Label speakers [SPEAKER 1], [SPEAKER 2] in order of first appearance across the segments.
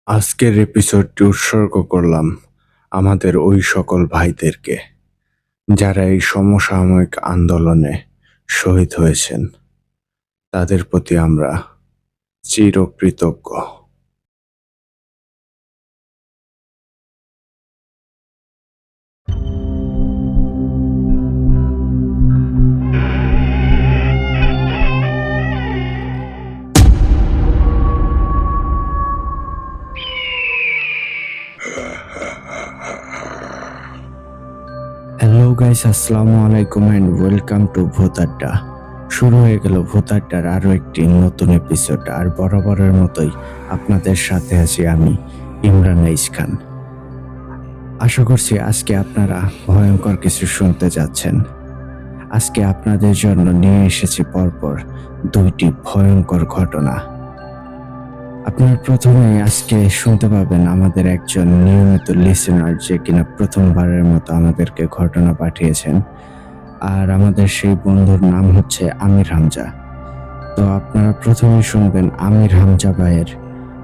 [SPEAKER 1] আজকের এপিসোডটি উৎসর্গ করলাম আমাদের ওই সকল ভাইদেরকে যারা এই সমসাময়িক আন্দোলনে শহীদ হয়েছেন। তাদের প্রতি আমরা চিরকৃতজ্ঞ। হ্যালো গাইস, আসসালামু আলাইকুম অ্যান্ড ওয়েলকাম টু ভূত আড্ডা। শুরু হয়ে গেল ভূত আড্ডার আরও একটি নতুন এপিসোড। আর বরাবরের মতোই আপনাদের সাথে আছি আমি, ইমরান আইস খান। আশা করছি আজকে আপনারা ভয়ঙ্কর কিছু শুনতে যাচ্ছেন। আজকে আপনাদের জন্য নিয়ে এসেছি পরপর দুইটি ভয়ঙ্কর ঘটনা। আপনারা প্রথমে আজকে শুনতে পাবেন আমাদের একজন নিয়মিত লিসেনার, যে কিনা প্রথমবারের মতো আমাদেরকে ঘটনা পাঠিয়েছেন। আর আমাদের সেই বন্ধুর নাম হচ্ছে আমির হামজা। তো আপনারা প্রথমে শুনবেন আমির হামজা ভাইয়ের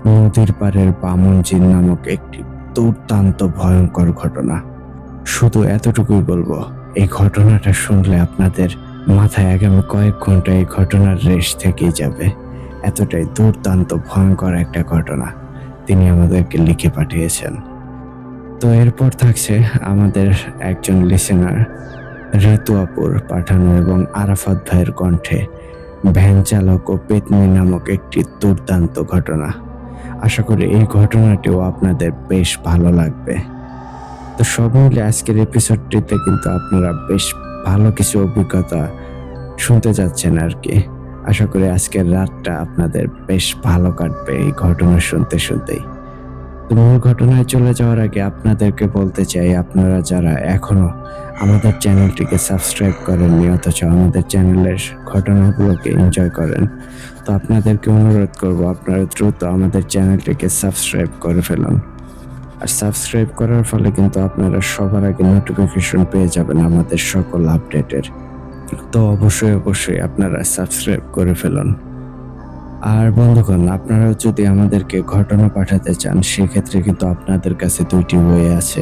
[SPEAKER 1] নদীর পাড়ের বামন জিন নামক একটি দুর্দান্ত ভয়ঙ্কর ঘটনা। শুধু এতটুকুই বলবো, এই ঘটনাটা শুনলে আপনাদের মাথায় আগামী কয়েক ঘন্টা এই ঘটনার রেশ থেকেই যাবে। এতটাই দুর্দান্ত ভয়ঙ্কর একটা ঘটনা তিনি আমাদেরকে লিখে পাঠিয়েছেন। তো এরপর থাকছে আমাদের একজন লিসেনার ঋতু আপুর পাঠানো এবং আরাফাত ভাইয়ের কণ্ঠে ভ্যান চালক ও পেতনি নামক একটি দুর্দান্ত ঘটনা। আশা করি এই ঘটনাটিও আপনাদের বেশ ভালো লাগবে। তো সব মিলে আজকের এপিসোডটিতে কিন্তু আপনারা বেশ ভালো কিছু অভিজ্ঞতা শুনতে যাচ্ছেন আর কি। আশা করি আজকের রাতটা আপনাদের বেশ ভালো কাটবে এই ঘটনা শুনতে শুনতেই। তো মূল ঘটনায় চলে যাওয়ার আগে আপনাদেরকে বলতে চাই, আপনারা যারা এখনো আমাদের চ্যানেলটিকে সাবস্ক্রাইব করেননি অথচ আমাদের চ্যানেলের ঘটনাগুলোকে এনজয় করেন, তো আপনাদেরকে অনুরোধ করব আপনারা দ্রুত আমাদের চ্যানেলটিকে সাবস্ক্রাইব করে ফেলুন। আর সাবস্ক্রাইব করার ফলে কিন্তু আপনারা সবার আগে নোটিফিকেশন পেয়ে যাবেন আমাদের সকল আপডেটের। তো অবশ্যই আপনারা সাবস্ক্রাইব করে ফেলুন। আর বন্ধুগণ, আপনারাও যদি আমাদেরকে ঘটনা পাঠাতে চান সেক্ষেত্রে কিন্তু আপনাদের কাছে দুইটি ওয়ে আছে।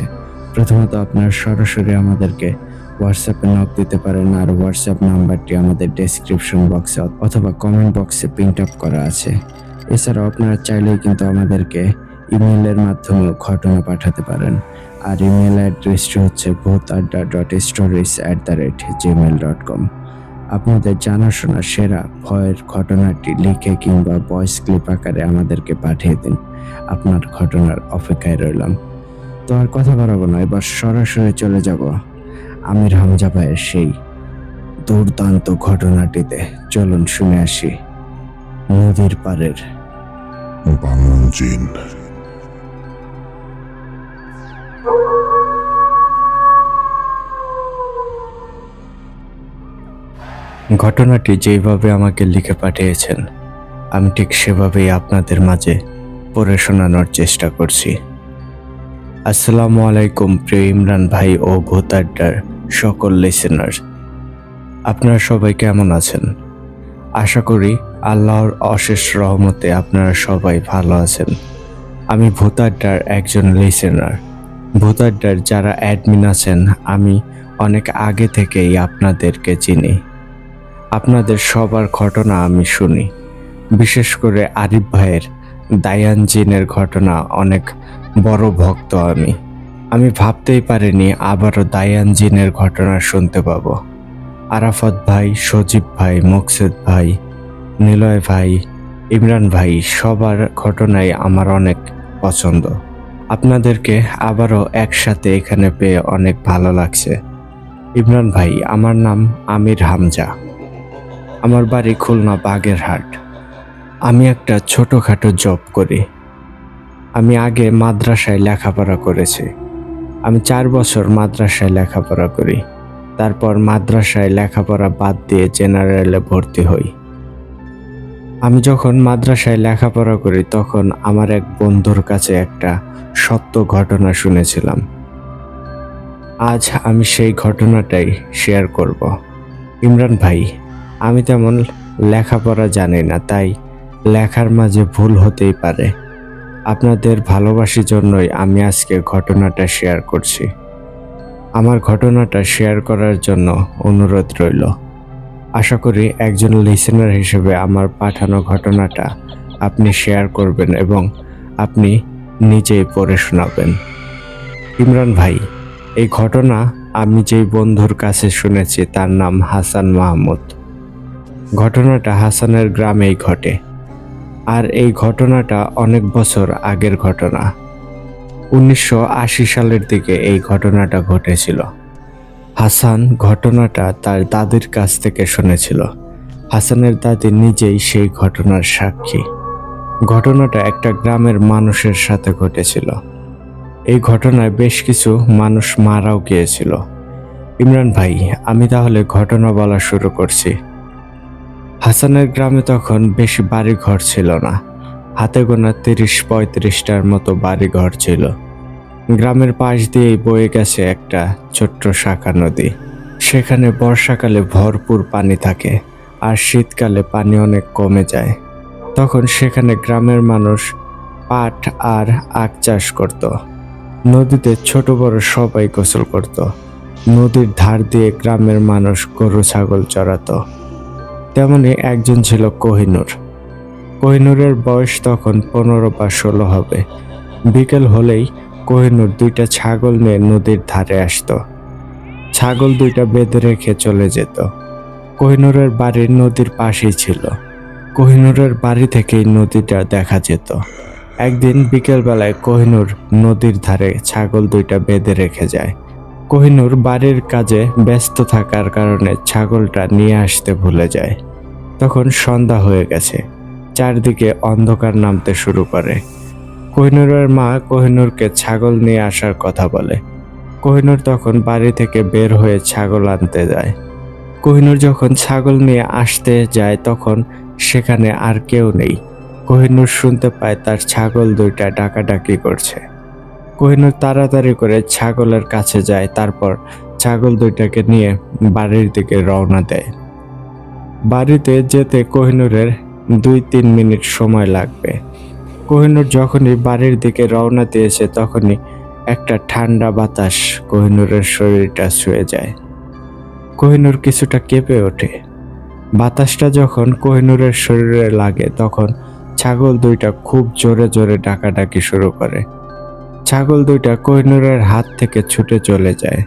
[SPEAKER 1] প্রথমত আপনারা সরাসরি আমাদেরকে হোয়াটসঅ্যাপে নক দিতে পারেন, আর হোয়াটসঅ্যাপ নাম্বারটি আমাদের ডেসক্রিপশন বক্সে অথবা কমেন্ট বক্সে প্রিন্ট আপ করা আছে। এছাড়াও আপনারা চাইলেই কিন্তু আমাদেরকে ইমেলের মাধ্যমে ঘটনা পাঠাতে পারেন। আর ইমেল অ্যাড্রেসটি হচ্ছে bhutadda.stories@gmail.com। আপনাদের জানাশোনা সেরা ভয়ের ঘটনাটি লিখে কিংবা ভয়েস ক্লিপ আকারে আমাদেরকে পাঠিয়ে দিন। আপনার ঘটনার অপেক্ষায় রইলাম। তো আর কথা বাড়াবো না, এবার সরাসরি চলে যাব আমির হামজা ভাইয়ের সেই দুর্দান্ত ঘটনাটিতে। চলুন শুনে আসি নদীর পাড়ের
[SPEAKER 2] বামন জিন।
[SPEAKER 1] ঘটনাটি যেইভাবে আমাকে লিখে পাঠিয়েছেন আমি ঠিক সেভাবেই আপনাদের মাঝে পড়ে শোনানোর চেষ্টা করছি। আসসালামু আলাইকুম প্রিয় ইমরান ভাই ও ভূত আড্ডার সকল লিসেনার, আপনারা সবাই কেমন আছেন? আশা করি আল্লাহর অশেষ রহমতে আপনারা সবাই ভালো আছেন। আমি ভূত আড্ডার একজন লিসেনার। ভূত আড্ডার যারা অ্যাডমিন আছেন আমি অনেক আগে থেকেই আপনাদেরকে চিনি। আপনাদের সবার ঘটনা আমি শুনি। বিশেষ করে আরিফ ভাইয়ের দায়ান জিনের ঘটনা অনেক বড় ভক্ত আমি ভাবতেই পারিনি আবারও দায়ান জিনের ঘটনা শুনতে পাবো। আরাফাত ভাই, সজীব ভাই, মোকসেদ ভাই, নিলয় ভাই, ইমরান ভাই সবার ঘটনাই আমার অনেক পছন্দ। আপনাদেরকে আবারও একসাথে এখানে পেয়ে অনেক ভালো লাগছে। ইমরান ভাই, আমার নাম আমির হামজা। আমার বাড়ি খুলনা বাগেরহাট। আমি একটা ছোটোখাটো জব করি। আমি আগে মাদ্রাসায় লেখাপড়া করেছি। আমি 4 বছর মাদ্রাসায় লেখাপড়া করি। তারপর মাদ্রাসায় লেখাপড়া বাদ দিয়ে জেনারেলে ভর্তি হই। আমি যখন মাদ্রাসায় লেখাপড়া করি তখন আমার এক বন্ধুর কাছে একটা সত্য ঘটনা শুনেছিলাম। আজ আমি সেই ঘটনাটাই শেয়ার করব। ইমরান ভাই, আমি তেমন লেখাপড়া জানি না, তাই লেখার মাঝে ভুল হতেই পারে। আপনাদের ভালোবাসার জন্যই আমি আজকে ঘটনাটা শেয়ার করছি। আমার ঘটনাটা শেয়ার করার জন্য অনুরোধ রইল। আশা করি একজন লিসেনার হিসেবে আমার পাঠানো ঘটনাটা আপনি শেয়ার করবেন এবং আপনি নিজেই পড়ে শোনাবেন। ইমরান ভাই, এই ঘটনা আমি যেই বন্ধুর কাছে শুনেছি তার নাম হাসান মাহমুদ। ঘটনাটা হাসানের গ্রামেই ঘটে। আর এই ঘটনাটা অনেক বছর আগের ঘটনা। 1980 সালের দিকে এই ঘটনাটা ঘটেছিল। হাসান ঘটনাটা তার দাদির কাছ থেকে শুনেছিল। হাসানের দাদি নিজেই সেই ঘটনার সাক্ষী। ঘটনাটা একটা গ্রামের মানুষের সাথে ঘটেছিল। এই ঘটনায় বেশ কিছু মানুষ মারাও গিয়েছিল। ইমরান ভাই, আমি তাহলে ঘটনা বলা শুরু করছি। হাসানের গ্রামে তখন বেশি বাড়ি ঘর ছিল না। হাতে গোনা 30-35টার মতো বাড়ি ঘর ছিল। গ্রামের পাশ দিয়েই বয়ে গেছে একটা ছোট্ট শাখা নদী। সেখানে বর্ষাকালে ভরপুর পানি থাকে আর শীতকালে পানি অনেক কমে যায়। তখন সেখানে গ্রামের মানুষ পাট আর আখ চাষ করত। নদীতে ছোট বড় সবাই গোসল করত। নদীর ধার দিয়ে গ্রামের মানুষ গরু ছাগল চড়াতো। তেমনি একজন ছিল কোহিনূর। কোহিনূরের বয়স তখন 15 বা 16 হবে। বিকেল হলেই কোহিনূর 2টা ছাগল নিয়ে নদীর ধারে আসতো। ছাগল 2টা বেঁধে রেখে চলে যেত। কোহিনূরের বাড়ি নদীর পাশেই ছিল। কোহিনূরের বাড়ি থেকেই নদীটা দেখা যেত। একদিন বিকেলবেলায় কোহিনূর নদীর ধারে ছাগল 2টা বেঁধে রেখে যায়। কোহিনূর বাড়ির কাজে ব্যস্ত থাকার কারণে ছাগলটা নিয়ে আসতে ভুলে যায়। তখন সন্ধ্যা হয়ে গেছে। চারদিকে অন্ধকার নামতে শুরু করে। কোহিনূরের মা কোহিনূরকে ছাগল নিয়ে আসার কথা বলে। কোহিনূর তখন বাড়ি থেকে বের হয়ে ছাগল আনতে যায়। কোহিনূর যখন ছাগল নিয়ে আসতে যায় তখন সেখানে আর কেউ নেই। কোহিনূর শুনতে পায় তার ছাগল 2টা ডাকাডাকি করছে। কোহিনূর তাড়াতাড়ি করে ছাগলের কাছে যায়, তারপর ছাগল 2টাকে নিয়ে বাড়ির দিকে রওনা দেয়। বাড়িতে যেতে কোহিনূরের 2-3 মিনিট সময় লাগবে। কোহিনূর যখনই বাড়ির দিকে রওনা দিয়েছে তখনই একটা ঠান্ডা বাতাস কোহিনূরের শরীরটা ছুঁয়ে যায়। কোহিনূর কিছুটা কেঁপে ওঠে। বাতাসটা যখন কোহিনূরের শরীরে লাগে তখন ছাগল 2টা খুব জোরে জোরে ডাকাডাকি শুরু করে। ছাগল 2টা কোহিনূরের হাত থেকে ছুটে চলে যায়।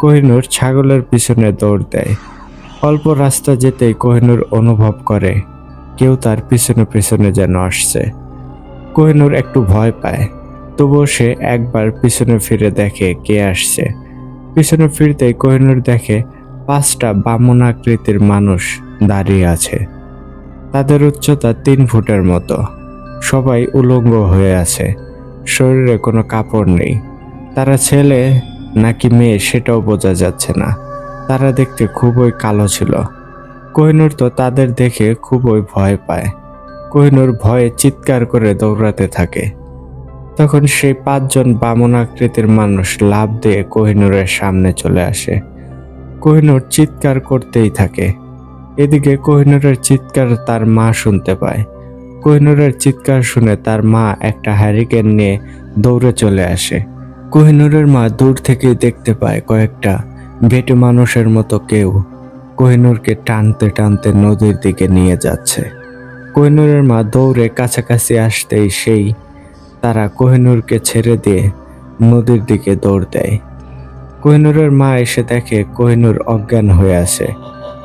[SPEAKER 1] কোহিনূর ছাগলের পিছনে দৌড় দেয়। অল্প রাস্তা যেতেই কোহিনূর অনুভব করে কেউ তার পিছনে পিছনে যেন আসছে। কোহিনূর একটু ভয় পায়, তবুও সে একবার পিছনে ফিরে দেখে কে আসছে। পিছনে ফিরতেই কোহিনূর দেখে 5টা বামন আকৃতির মানুষ দাঁড়িয়ে আছে। তাদের উচ্চতা 3 ফুটের মতো। সবাই উলঙ্গ হয়ে আছে। শরীরে কোনো কাপড় নেই। তারা ছেলে নাকি মেয়ে সেটাও বোঝা যাচ্ছে না। তারা দেখতে খুবই কালো ছিল। কোহিনূর তো তাদের দেখে খুবই ভয় পায়। কোহিনূর ভয়ে চিৎকার করে দৌড়াতে থাকে। তখন সেই 5 জন বামন আকৃতির মানুষ লাফ দিয়ে কোহিনূরের সামনে চলে আসে। কোহিনূর চিৎকার করতেই থাকে। এদিকে কোহিনূরের চিৎকার তার মা শুনতে পায়। কোহিনূরের চিৎকার শুনে তার মা একটা হ্যারিকেন নিয়ে দৌড়ে চলে আসে। কোহিনূরের মা দূর থেকেই দেখতে পায় কয়েকটা বেটে মানুষের মতো কেউ কোহিনূরকে টানতে টানতে নদীর দিকে নিয়ে যাচ্ছে। কোহিনূরের মা দৌড়ে কাছাকাছি আসতেই তারা কোহিনূরকে ছেড়ে দিয়ে নদীর দিকে দৌড় দেয়। কোহিনূরের মা এসে দেখে কোহিনূর অজ্ঞান হয়ে আছে।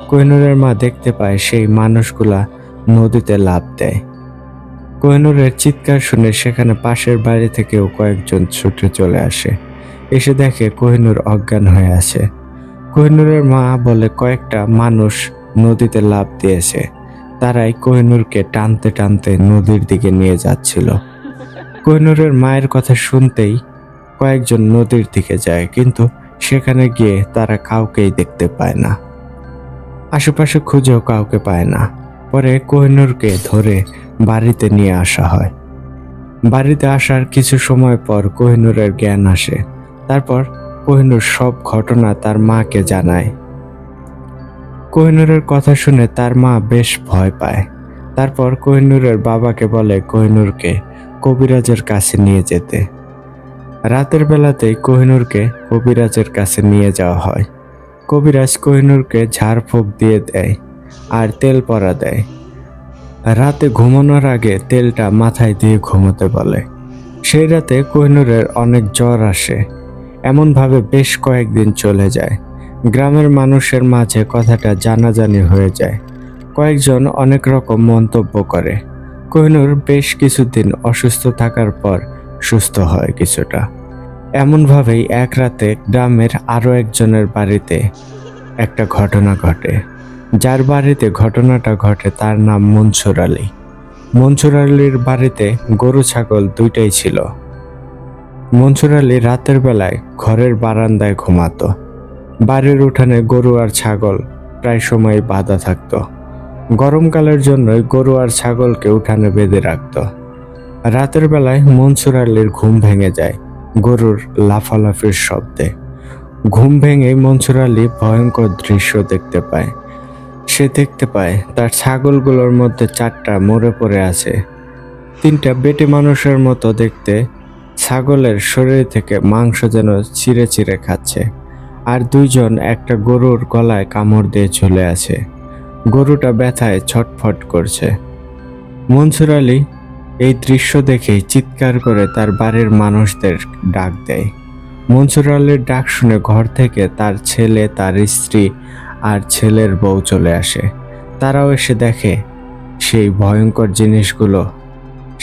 [SPEAKER 1] কোহিনূরের মা দেখতে পায় সেই মানুষগুলা নদীতে লাফ দেয়। কোহিনূরের চিৎকার শুনে সেখানে পাশের বাড়ি থেকেও কয়েকজন ছুটে চলে আসে। এসে দেখে কোহিনূর অজ্ঞান হয়ে আছে। কোহিনূরের মা বলে কয়েকটা মানুষ নদীতে লাফ দিয়েছে। তারাই কোহিনূরকে টানতে টানতে নদীর দিকে নিয়ে যাচ্ছিল। কোহিনূরের মায়ের কথা শুনতেই কয়েকজন নদীর দিকে যায়, কিন্তু সেখানে গিয়ে তারা কাউকেই দেখতে পায় না। আশেপাশে খুঁজেও কাউকে পায় না। পরে কোহিনূরকে ধরে বাড়িতে নিয়ে আসা হয়। বাড়িতে আসার কিছু সময় পর কোহিনূরের জ্ঞান আসে। তারপর কোহিনূর সব ঘটনা তার মাকে জানায়। কোহিনূরের কথা শুনে তার মা বেশ ভয় পায়। তারপর কোহিনূরের বাবাকে বলে কোহিনূরকে কবিরাজের কাছে নিয়ে যেতে। রাতের বেলাতেই কোহিনূরকে কবিরাজের কাছে নিয়ে যাওয়া হয়। কবিরাজ কোহিনূরকে ঝাড়ফুঁক দিয়ে দেয় আর তেল পরা দেয়। রাতে ঘুমানোর আগে তেলটা মাথায় দিয়ে ঘুমোতে বলে। সেই রাতে কোহিনূরের অনেক জ্বর আসে। এমনভাবে বেশ কয়েকদিন চলে যায়। গ্রামের মানুষের মাঝে কথাটা জানাজানি হয়ে যায়। কয়েকজন অনেক রকম মন্তব্য করে। কোহিনূর বেশ কিছুদিন অসুস্থ থাকার পর সুস্থ হয় কিছুটা। এমনভাবেই এক রাতে গ্রামের আরও একজনের বাড়িতে একটা ঘটনা ঘটে। যার বাড়িতে ঘটনাটা ঘটে তার নাম মনসুর আলী। মনসুর আলীর বাড়িতে গরু ছাগল দুইটাই ছিল। মনসুর আলী রাতের বেলায় ঘরের বারান্দায় ঘুমাতো। বাড়ির উঠানে গরু আর ছাগল প্রায় সময় বাঁধা থাকতো। গরমকালের জন্যই গরু আর ছাগলকে উঠানে বেঁধে রাখত। রাতের বেলায় মনসুর আলীর ঘুম ভেঙে যায় গরুর লাফালাফির শব্দে। ঘুম ভেঙে মনসুর আলী ভয়ঙ্কর দৃশ্য দেখতে পায়। সে দেখতে পায় তার ছাগলগুলোর মধ্যে 4টা মরে পড়ে আছে। 3টা বেটে মানুষের মতো দেখতে ছাগলের শরীর থেকে মাংস যেন ছিঁড়ে ছিঁড়ে খাচ্ছে। আর 2জন একটা গরুর গলায় কামড় দিয়ে ঝুলে আছে। গরুটা ব্যথায় ছটফট করছে। মনসুর আলী এই দৃশ্য দেখেই চিৎকার করে তার বাড়ির মানুষদের ডাক দেয়। মনসুর আলীর ডাক শুনে ঘর থেকে তার ছেলে, তার স্ত্রী আর ছেলের বউ চলে আসে। তারাও এসে দেখে সেই ভয়ঙ্কর জিনিসগুলো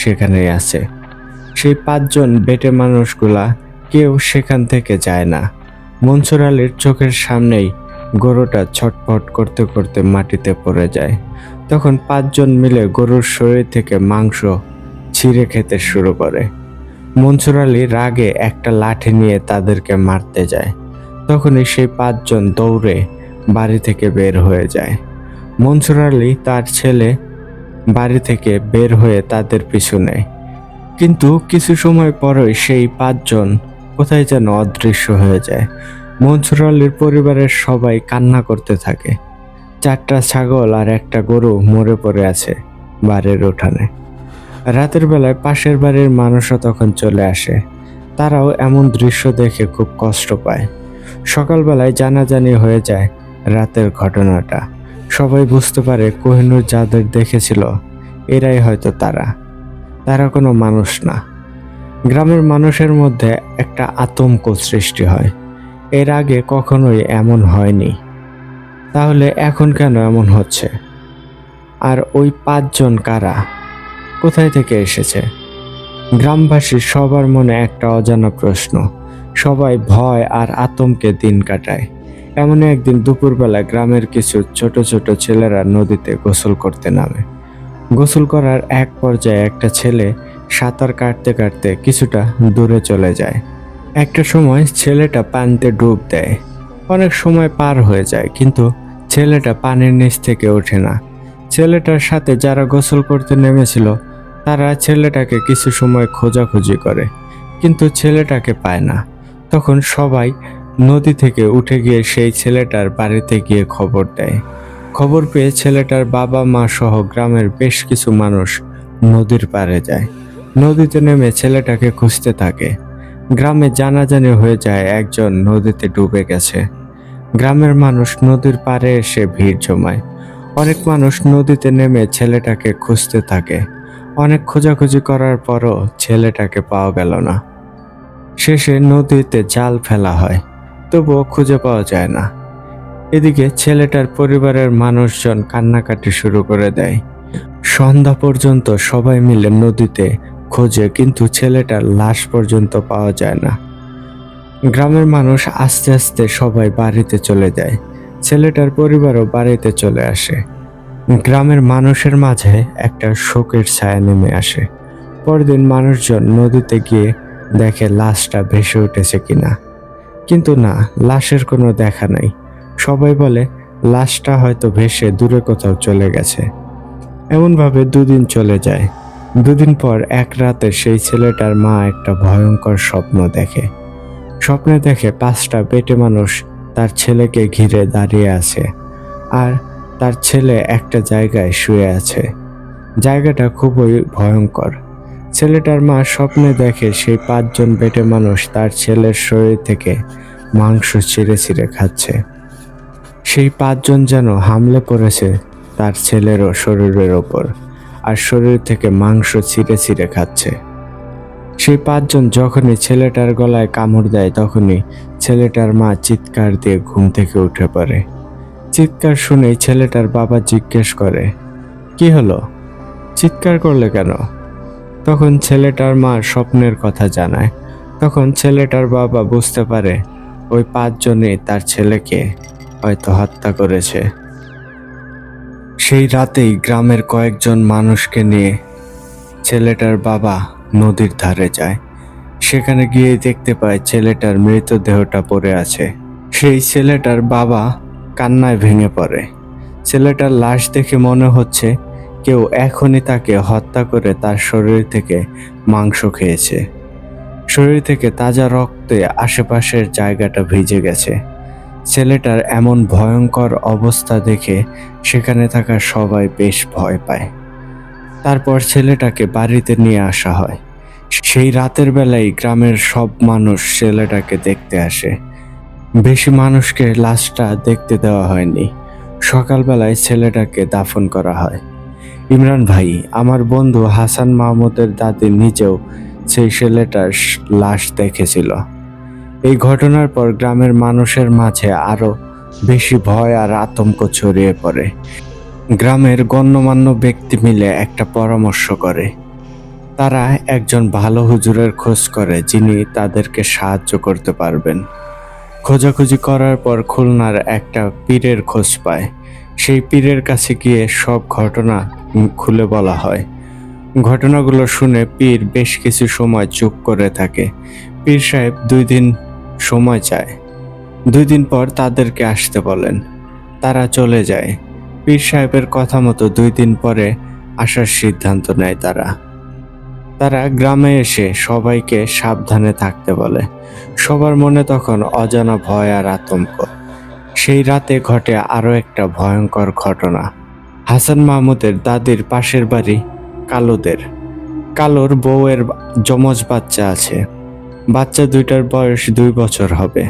[SPEAKER 1] সেখানেই আছে। সেই 5জন বেটে মানুষগুলা কেউ সেখান থেকে যায় না। মনসুর আলীর চোখের সামনেই গরুটা ছটফট করতে করতে মাটিতে পড়ে যায়। তখন 5জন মিলে গরুর শরীর থেকে মাংস ছিঁড়ে খেতে শুরু করে। মনসুর আলী রাগে একটা লাঠি নিয়ে তাদেরকে মারতে যায়। তখনই সেই 5জন দৌড়ে বাড়ি থেকে বের হয়ে যায়। মনসুর আলী তার ছেলে বাড়ি থেকে বের হয়ে তাদের পিছু নেয়। কিন্তু কিছু সময় পরই সেই 5জন কোথায় যেন অদৃশ্য হয়ে যায়। মনসুর আলীর পরিবারের সবাই কান্না করতে থাকে। 4টা ছাগল আর একটা গরু মরে পড়ে আছে বাড়ির উঠানে। রাতের বেলায় পাশের বাড়ির মানুষরা তখন চলে আসে। তারাও এমন দৃশ্য দেখে খুব কষ্ট পায়। সকালবেলায় জানাজানি হয়ে যায় রাতের ঘটনাটা। সবাই বুঝতে পারে কোহিনূর যাদের দেখেছিল এরাই হয়তো তারা কোনো মানুষ না। গ্রামের মানুষের মধ্যে একটা আতঙ্ক সৃষ্টি হয়। এর আগে কখনোই এমন হয়নি, তাহলে এখন কেন এমন হচ্ছে? আর ওই 5জন কারা, কোথায় থেকে এসেছে? গ্রামবাসী সবার মনে একটা অজানা প্রশ্ন। সবাই ভয় আর আতঙ্কে দিন কাটায়। এমন একদিন দুপুরবেলা গ্রামের কিছু ছোট ছোট ছেলেরা নদীতে গোসল করতে নামে। গোসল করার এক পর্যায়ে একটা ছেলে সাঁতার কাটতে কাটতে কিছুটা দূরে চলে যায়। একটা সময় ছেলেটা পানিতে ডুব দেয়। অনেক সময় পার হয়ে যায়, কিন্তু ছেলেটা পানির নিচ থেকে ওঠে না। ছেলেটার সাথে যারা গোসল করতে নেমেছিল তারা ছেলেটাকে কিছু সময় খোঁজাখুঁজি করে, কিন্তু ছেলেটাকে পায় না। তখন সবাই নদী থেকে উঠে গিয়ে সেই ছেলেটার বাড়িতে গিয়ে খবর দেয়। খবর পেয়ে ছেলেটার বাবা মা সহ গ্রামের বেশ কিছু মানুষ নদীর পাড়ে যায়। নদীতে নেমে ছেলেটাকে খুঁজতে থাকে। গ্রামে জানাজানি হয়ে যায় একজন নদীতে ডুবে গেছে। গ্রামের মানুষ নদীর পাড়ে এসে ভিড় জমায়। অনেক মানুষ নদীতে নেমে ছেলেটাকে খুঁজতে থাকে। অনেক খোঁজাখুঁজি করার পরও ছেলেটাকে পাওয়া গেল না। শেষে নদীতে জাল ফেলা হয়, তবুও খুঁজে পাওয়া যায় না। এদিকে ছেলেটার পরিবারের মানুষজন কান্নাকাটি শুরু করে দেয়। সন্ধ্যা পর্যন্ত সবাই মিলে নদীতে খোঁজে, কিন্তু ছেলেটার লাশ পর্যন্ত পাওয়া যায় না। গ্রামের মানুষ আস্তে আস্তে সবাই বাড়িতে চলে যায়। ছেলেটার পরিবারও বাড়িতে চলে আসে। গ্রামের মানুষের মাঝে একটা শোকের ছায়া নেমে আসে। পরদিন মানুষজন নদীতে গিয়ে দেখে লাশটা ভেসে উঠেছে কিনা, কিন্তু না, লাশের কোনো দেখা নাই। সবাই বলে লাশটা হয়তো ভেসে দূরে কোথাও চলে গেছে। এমনভাবে 2 দিন চলে যায়। 2 দিন পর এক রাতে সেই ছেলেটার মা একটা ভয়ঙ্কর স্বপ্ন দেখে। স্বপ্নে দেখে 5টা বেটে মানুষ তার ছেলেকে ঘিরে দাঁড়িয়ে আছে, আর তার ছেলে একটা জায়গায় শুয়ে আছে। জায়গাটা খুবই ভয়ঙ্কর। ছেলেটার মা স্বপ্নে দেখে সেই 5জন বেটে মানুষ তার ছেলের শরীর থেকে মাংস ছিঁড়ে ছিঁড়ে খাচ্ছে। সেই 5জন যেন হামলে পড়েছে তার ছেলেরও শরীরের ওপর, আর শরীর থেকে মাংস ছিঁড়ে ছিঁড়ে খাচ্ছে। সেই 5জন যখনই ছেলেটার গলায় কামড় দেয়, তখনই ছেলেটার মা চিৎকার দিয়ে ঘুম থেকে উঠে পড়ে। চিৎকার শুনেই ছেলেটার বাবা জিজ্ঞেস করে, কি হলো, চিৎকার করলে কেন? তখন ছেলেটার মা স্বপ্নের কথা জানায়। তখন ছেলেটার বাবা বুঝতে পারে ওই 5জনই তার ছেলেকে হয়তো হত্যা করেছে। সেই রাতেই গ্রামের কয়েকজন মানুষকে নিয়ে ছেলেটার বাবা নদীর ধারে যায়। সেখানে গিয়ে দেখতে পায় ছেলেটার মৃতদেহটা পড়ে আছে। সেই ছেলেটার বাবা কান্নায় ভেঙে পড়ে। ছেলেটার লাশ দেখে মনে হচ্ছে কেউ এখনই তাকে হত্যা করে তার শরীর থেকে মাংস খেয়েছে। শরীর থেকে তাজা রক্তে আশেপাশের জায়গাটা ভিজে গেছে। ছেলেটার এমন ভয়ঙ্কর অবস্থা দেখে সেখানে থাকা সবাই বেশ ভয় পায়। তারপর ছেলেটাকে বাড়িতে নিয়ে আসা হয়। সেই রাতের বেলায় গ্রামের সব মানুষ ছেলেটাকে দেখতে আসে। বেশি মানুষকে লাশটা দেখতে দেওয়া হয়নি। সকালবেলায় ছেলেটাকে দাফন করা হয়। ইমরান ভাই, আমার বন্ধু হাসান মাহমুদের দাদি নিজেও সেই ছেলেটার লাশ দেখেছিল। এই ঘটনার পর গ্রামের মানুষের মাঝে আরো বেশি ভয় আর আতঙ্ক ছড়িয়ে পড়ে। গ্রামের গণ্যমান্য ব্যক্তি মিলে একটা পরামর্শ করে। তারা একজন ভালো হুজুরের খোঁজ করে যিনি তাদেরকে সাহায্য করতে পারবেন। খোঁজাখুঁজি করার পর খুলনার একটা পীরের খোঁজ পায়। সেই পীরের কাছে গিয়ে সব ঘটনা খুলে বলা হয়। ঘটনাগুলো শুনে পীর বেশ কিছু সময় চুপ করে থাকে। পীর সাহেব 2 দিন সময় চায়। 2 দিন পর তাদেরকে আসতে বলেন। তারা চলে যায়। পীর সাহেবের কথা মতো 2 দিন পরে আসার সিদ্ধান্ত নেয় তারা গ্রামে এসে সবাইকে সাবধানে থাকতে বলে। সবার মনে তখন অজানা ভয় আর আতঙ্ক। সেই রাতে ঘটে আরো একটা ভয়ঙ্কর ঘটনা। হাসান মাহমুদের দাদির পাশের বাড়ি কালুদের। কালুর বউয়ের যমজ বাচ্চা আছে। বাচ্চা দুইটার বয়স 2 বছর হবে।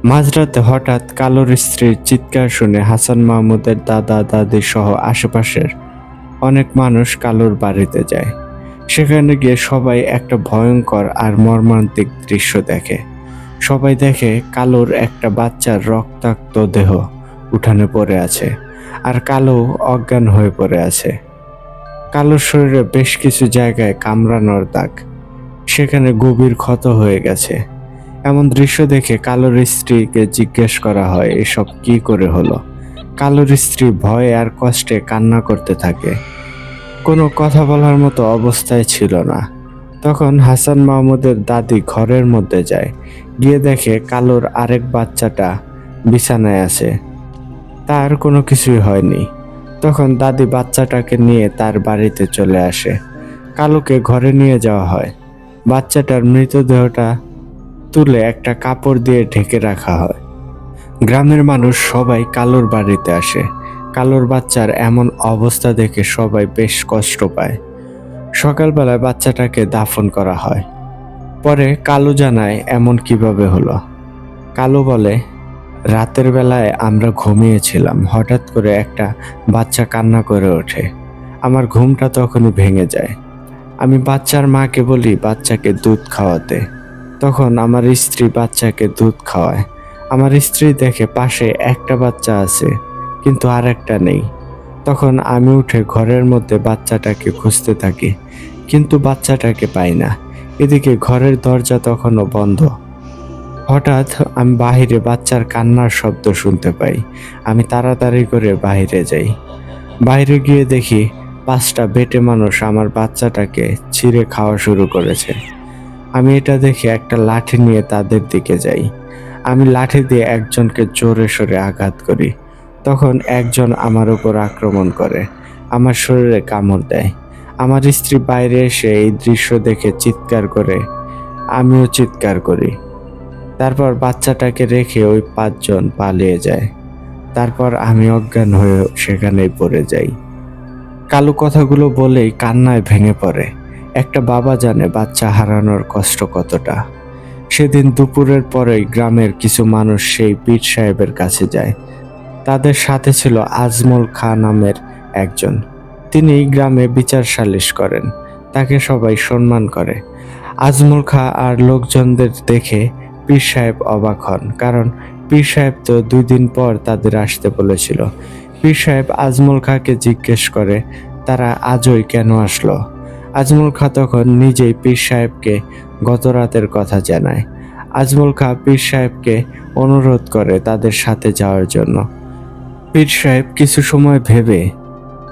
[SPEAKER 1] মাঝরাতে হঠাৎ কালুর স্ত্রীর চিৎকার শুনে হাসান মাহমুদের দাদা দাদি সহ আশেপাশের অনেক মানুষ কালুর বাড়িতে যায়। সেখানে গিয়ে সবাই একটা ভয়ঙ্কর আর মর্মান্তিক দৃশ্য দেখে। সবাই দেখে কালুর একটা বাচ্চার রক্তাক্ত দেহ উঠানে পড়ে আছে, আর কালু অজ্ঞান হয়ে পড়ে আছে। কালুর শরীরে বেশ কিছু জায়গায় কামড়ানোর দাগ, সেখানে গভীর ক্ষত হয়ে গেছে। এমন দৃশ্য দেখে কালুর স্ত্রীকে জিজ্ঞেস করা হয় এসব কি করে হলো। কালুর স্ত্রী ভয়ে আর কষ্টে কান্না করতে থাকে। কোনো কথা বলার মতো অবস্থায় ছিল না। তখন হাসান মাহমুদের দাদি ঘরের মধ্যে যায়। গিয়ে দেখে কালুর আরেক বাচ্চাটা বিছানায় আছে। তার কোনো কিছুই হয়নি। তখন দাদি বাচ্চাটাকে নিয়ে তার বাড়িতে চলে আসে। কালুকে ঘরে নিয়ে যাওয়া হয়। বাচ্চাটার মৃতদেহটা তুলে একটা কাপড় দিয়ে ঢেকে রাখা হয়। গ্রামের মানুষ সবাই কালুর বাড়িতে আসে। কালুর বাচ্চার এমন অবস্থা দেখে সবাই বেশ কষ্ট পায়। সকালবেলায় বাচ্চাটাকে দাফন করা হয়। পরে কালু জানায় এমন কিভাবে হলো। কালু বলে, রাতের বেলায় আমরা ঘুমিয়েছিলাম, হঠাৎ করে একটা বাচ্চা কান্না করে ওঠে। আমার ঘুমটা তখনই ভেঙে যায়। আমি বাচ্চার মাকে বলি বাচ্চাকে দুধ খাওয়াতে। তখন আমার স্ত্রী বাচ্চাকে দুধ খাওয়ায়। আমার স্ত্রী দেখে পাশে একটা বাচ্চা আছে, কিন্তু আর একটা নেই। তখন আমি উঠে ঘরের মধ্যে বাচ্চাটাকে খুঁজতে থাকি, কিন্তু বাচ্চাটাকে পাই না। এদিকে ঘরের দরজা তখনও বন্ধ। হঠাৎ আমি বাহিরে বাচ্চার কান্নার শব্দ শুনতে পাই। আমি তাড়াতাড়ি করে বাইরে যাই। বাইরে গিয়ে দেখি 5টা বেটে মানুষ আমার বাচ্চাটাকে ছিঁড়ে খাওয়া শুরু করেছে। আমি এটা দেখে একটা লাঠি নিয়ে তাদের দিকে যাই। আমি লাঠি দিয়ে একজনকে জোরে সোরে আঘাত করি। তখন একজন আমার উপর আক্রমণ করে, আমার শরীরে কামড় দেয়। আমার স্ত্রী বাইরে এসে এই দৃশ্য দেখে চিৎকার করে, আমিও চিৎকার করি। তারপর বাচ্চাটাকে রেখে ওই 5জন পালিয়ে যায়। তারপর আমি অজ্ঞান হয়ে সেখানেই পড়ে যাই। কালু কথাগুলো বলেই কান্নায় ভেঙে পড়ে। একটা বাবা জানে বাচ্চা হারানোর কষ্ট কতটা। সেদিন দুপুরের পরেই গ্রামের কিছু মানুষ সেই পীর সাহেবের কাছে যায়। তাদের সাথে ছিল আজমল খাঁ নামের একজন। তিনি গ্রামে বিচার সালিশ করেন। তাকে সবাই সম্মান করে। আজমল খাঁ আর লোকজনদের দেখে পীর সাহেব অবাক হন, কারণ পীর সাহেব তো 2 দিন পর তাদের আসতে বলেছিল। পীর সাহেব আজমল খাঁকে জিজ্ঞেস করে তারা আজই কেন আসলো। আজমল খাঁ তখন নিজেই পীর সাহেবকে গত রাতের কথা জানায়। আজমল খাঁ পীর সাহেবকে অনুরোধ করে তাদের সাথে যাওয়ার জন্য। পীর সাহেব কিছু সময় ভেবে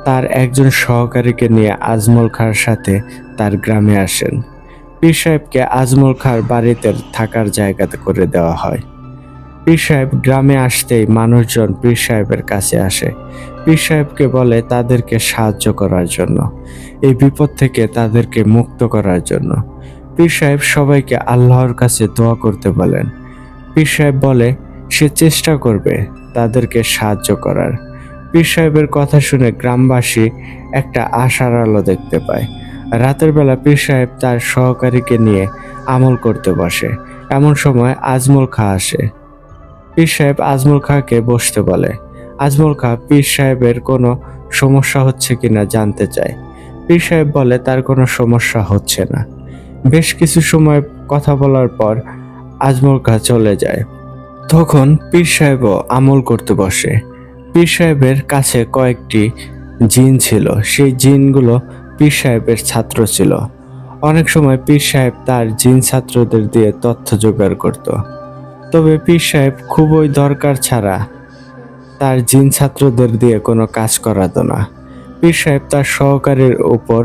[SPEAKER 1] তার একজন সহকারীকে নিয়ে আজমল খাঁর সাথে তার গ্রামে আসেন। পীর সাহেবকে আজমল খাঁর বাড়িতে থাকার জায়গাতে করে দেওয়া হয়। পীর সাহেব গ্রামে আসতেই মানুষজন পীর সাহেবের কাছে আসে। পীর সাহেবকে বলে তাদেরকে সাহায্য করার জন্য, এই বিপদ থেকে তাদেরকে মুক্ত করার জন্য। পীর সাহেব সবাইকে আল্লাহর কাছে দোয়া করতে বলেন। পীর সাহেব বলে সে চেষ্টা করবে তাদেরকে সাহায্য করার। পীর সাহেবের কথা শুনে গ্রামবাসী একটা আশার আলো দেখতে পায়। রাতের বেলা পীর সাহেব তার সহকারীকে নিয়ে আমল করতে বসে। এমন সময় আজমল খাঁ আসে। পীর সাহেব আজমল খাঁকে বসতে বলে। আজমল খাঁ পীর সাহেবের কোনো সমস্যা হচ্ছে কিনা জানতে চায়। পীর সাহেব বলে তার কোনো সমস্যা হচ্ছে না। বেশ কিছু সময় কথা বলার পর আজমল খাঁ চলে যায়। তখন পীর সাহেবও আমল করতে বসে। পীর সাহেবের কাছে কয়েকটি জিন ছিল। সেই জিনগুলো পীর সাহেবের ছাত্র ছিল। অনেক সময় পীর সাহেব তার জিন ছাত্রদের দিয়ে তথ্য জোগাড় করত। তবে পীর সাহেব খুবই দরকার ছাড়া তার জিন ছাত্রদের দিয়ে কোনো কাজ করাতো না। পীর সাহেব তার সহকারীর উপর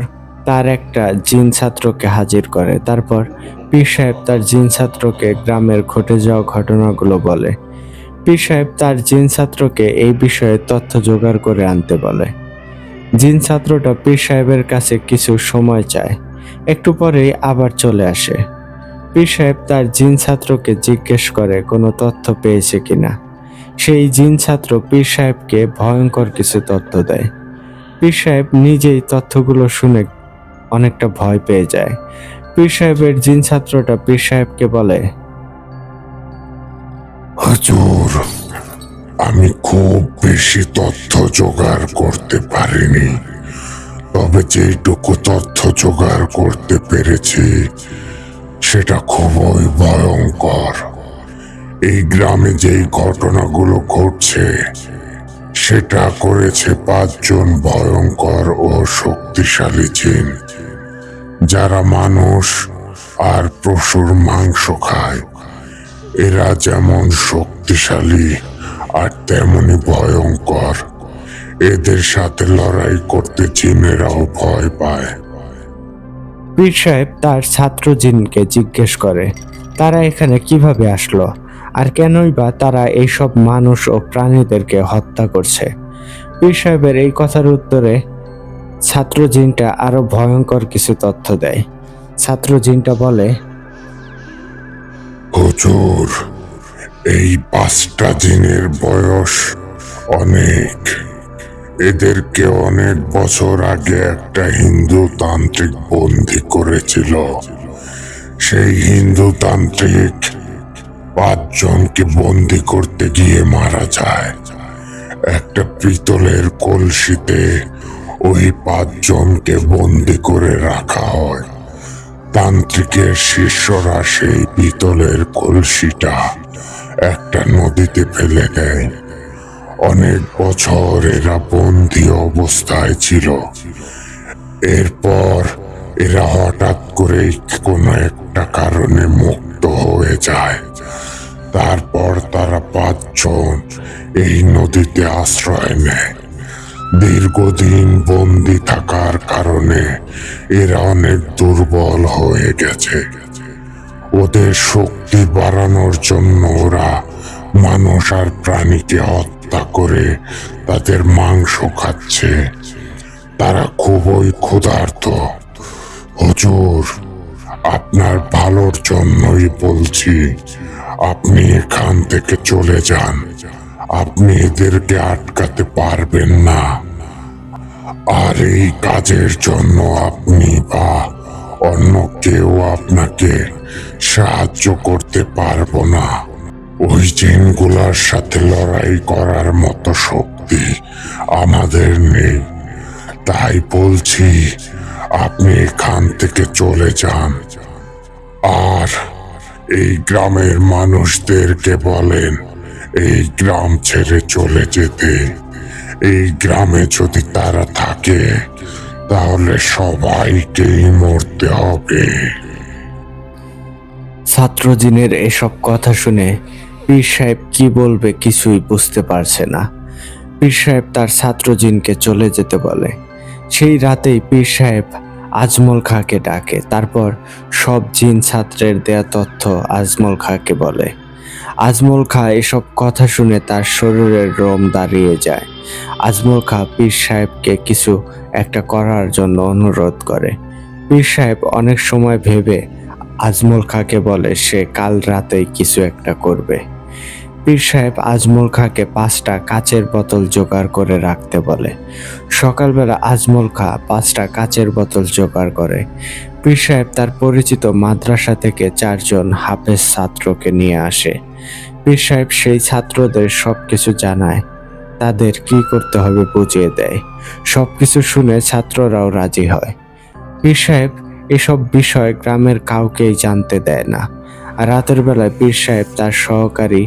[SPEAKER 1] তার একটা জিন ছাত্রকে হাজির করে। তারপর পীর সাহেব তার জিন ছাত্রকে গ্রামের ঘটে যাওয়া ঘটনাগুলো বলে। পীর সাহেব তার জিন ছাত্রকে এই বিষয়ে তথ্য জোগাড় করে আনতে বলে। জিন ছাত্রটা পীর সাহেবের কাছে কিছু সময় চায়। একটু পরেই আবার চলে আসে। পীর সাহেব তার জিন ছাত্রকে জিজ্ঞেস করে কোনো তথ্য পেয়েছে কিনা। সেই জিন ছাত্র পীর সাহেবকে ভয়ঙ্কর কিছু তথ্য দেয়। পীর সাহেব নিজেই তথ্যগুলো শুনে অনেকটা ভয় পেয়ে যায়। পীর সাহেবের জিন ছাত্রটা পীর সাহেবকে বলে,
[SPEAKER 2] হুজুর, আমি খুব বেশি তথ্য জোগাড় করতে পারিনি, তবে যেইটুকু তথ্য জোগাড় করতে পেরেছি সেটা খুবই ভয়ঙ্কর। এই গ্রামে যেই ঘটনাগুলো ঘটছে সেটা করেছে 5 জন ভয়ঙ্কর ও শক্তিশালী জিন, যারা মানুষ আর পশুর মাংস খায়। এরা যেমন শক্তিশালী আর তেমনি ভয়ঙ্কর। এদের সাথে লড়াই করতে জিনেরাও ভয় পায়।
[SPEAKER 1] পীর সাহেব তার ছাত্র জিনকে জিজ্ঞেস করে তারা এখানে কিভাবে আসলো, আর কেনই বা তারা এইসব মানুষ ও প্রাণীদেরকে হত্যা করছে। পীর সাহেবের এই কথার উত্তরে ছাত্র জিনটা আরো ভয়ঙ্কর কিছু তথ্য দেয়। ছাত্র জিনটা বলে,
[SPEAKER 2] হুজুর, এই 5টা জিনের বয়স অনেক। এদেরকে অনেক বছর আগে একটা হিন্দু তান্ত্রিক বন্দী করেছিল। সেই হিন্দু তান্ত্রিক 5 জনকে বন্দী করতে গিয়ে মারা যায়। একটা পিতলের কলসিতে ওই 5 জনকে বন্দী করে রাখা হয়। তান্ত্রিকের শিষ্যরা সেই পিতলের কলসিটা একটা নদীতে ফেলে দেয়। অনেক বছর এরা বন্দী অবস্থায় ছিল। এরপর এরা হঠাৎ করে কোনো একটা কারণে মুক্ত হয়ে যায়। তারপর তারা 5 জন এই নদীতে আশ্রয় নেয়। দীর্ঘদিন বন্দী থাকার কারণে এরা অনেক দুর্বল হয়ে গেছে। ওদের শক্তি বাড়ানোর জন্য ওরা মানুষ আর প্রাণীকে হত্যা করে তাদের মাংস খাচ্ছে। তারা খুবই ক্ষুধার্ত। হুজুর, আপনার ভালোর জন্যই বলছি, আপনি এখান থেকে চলে যান। আপনি এদেরকে আটকাতে পারবেন না। আর এই কাজের জন্য আপনি বা অন্য কেউ আপনাকে সাহায্য করতে পারবো না। ওই জিনগুলোর সাথে লড়াই করার মতো শক্তি আমাদের নেই। তাই বলছি, আপনি এখান থেকে চলে যান। আর এই গ্রামের মানুষদেরকে বলেন এই গ্রাম ছেড়ে চলে যেতে। এই গ্রামে যদি তারা থাকে তাহলে সবাইকেই মরতে হবে।
[SPEAKER 1] ছাত্রজিনের এসব কথা শুনে পীর সাহেব কি বলবে কিছুই বুঝতে পারছে না। পীর সাহেব তার ছাত্রজিনকে চলে যেতে বলে। সেই রাতেই পীর সাহেব আজমল খাঁকে ডাকে। তারপর সব জিন ছাত্রের দেয়া তথ্য আজমল খাঁকে বলে। আজমল খাঁ এসব কথা শুনে তার শরীরের রোম দাঁড়িয়ে যায়। আজমল খাঁ পীর সাহেবকে কিছু একটা করার জন্য অনুরোধ করে। পীর সাহেব অনেক সময় ভেবে আজমল খাঁকে বলে সে কাল রাতেই কিছু একটা করবে। পীর সাহেব আজমল খাঁকে 5টা কাচের বোতল জোগাড় করে রাখতে বলে। সকালবেলা আজমল খাঁ 5টা কাচের বোতল জোগাড় করে। পীর সাহেব তার পরিচিত মাদ্রাসা থেকে 4 জন হাফেজ ছাত্রকে নিয়ে আসে। পীর সাহেব সেই ছাত্রদের সবকিছু জানায়, তাদের কি করতে হবে বুঝিয়ে দেয়। সবকিছু শুনে ছাত্ররাও রাজি হয়। পীর সাহেব এসব বিষয় গ্রামের কাউকেই জানতে দেয় না। রাতের বেলায় পীর সাহেব তার সহকারী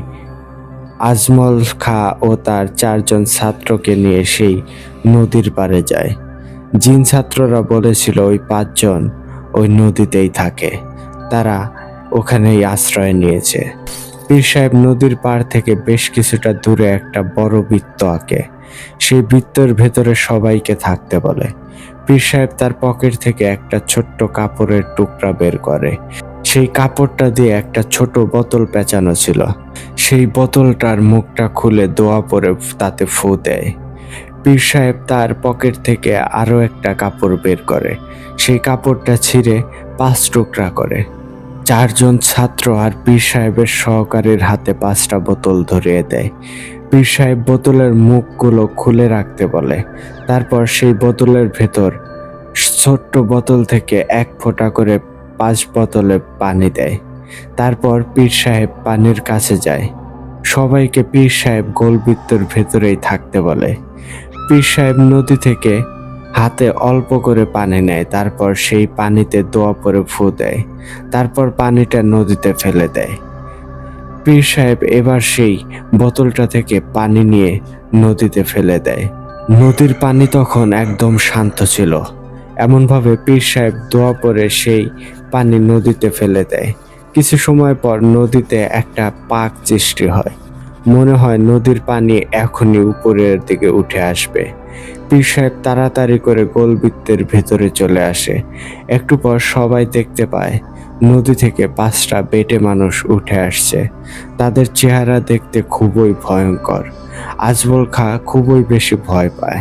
[SPEAKER 1] আজমল খাঁ ও তার 4 জন ছাত্রকে নিয়ে সেই নদীর পাড়ে যায়। জিন ছাত্ররা বলেছিল ওই 5 জন ওই নদীতেই থাকে, তারা ওখানেই আশ্রয় নিয়েছে। পীর সাহেব নদীর পাড় থেকে বেশ কিছুটা দূরে একটা বড় বৃত্ত আঁকে। সেই বৃত্তের ভেতরে সবাইকে থাকতে বলে। পীর সাহেব তার পকেট থেকে একটা ছোট্ট কাপড়ের টুকরা বের করে। সেই কাপড়টা দিয়ে একটা ছোট বোতল পেঁচানো ছিল। সেই বোতলটার মুখটা খুলে দোয়া পরে তাতে ফু দেয়। পীর সাহেব তার পকেট থেকে আরো একটা কাপড় বের করে। সেই কাপড়টা ছিঁড়ে 5 টুকরা করে। 4 জন ছাত্র আর পীর সাহেবের সহকারীর হাতে 5টা বোতল ধরিয়ে দেয়। পীর সাহেব বোতলের মুখগুলো খুলে রাখতে বলে। তারপর সেই বোতলের ভেতর ছোট্ট বোতল থেকে 1 ফোঁটা করে 5 বোতলে পানি দেয়। তারপর পীর সাহেব পানির কাছে যায়। সবাইকে পীর সাহেব গোলবৃত্তের ভেতরেই থাকতে বলে। পীর সাহেব নদী থেকে হাতে অল্প করে পানি নেয়। তারপর সেই পানিতে দোয়া পরে ফু দেয়। তারপর পানিটা নদীতে ফেলে দেয়। পীর সাহেব এবার সেই বোতলটা থেকে পানি নিয়ে নদীতে ফেলে দেয়। নদীর পানি তখন একদম শান্ত ছিল। এমনভাবে পীর সাহেব দোয়া পরে সেই পানি নদীতে ফেলে দেয়। কিছু সময় পর নদীতে একটা পাক সৃষ্টি হয়। মনে হয় নদীর পানি এখনই উপরের দিকে উঠে আসবে। পীর সাহেব তাড়াতাড়ি করে গোলবৃত্তের ভেতরে চলে আসে। একটু পর সবাই দেখতে পায় নদী থেকে 5টা বেটে মানুষ উঠে আসছে। তাদের চেহারা দেখতে খুবই ভয়ঙ্কর। আজমল খাঁ খুবই বেশি ভয় পায়।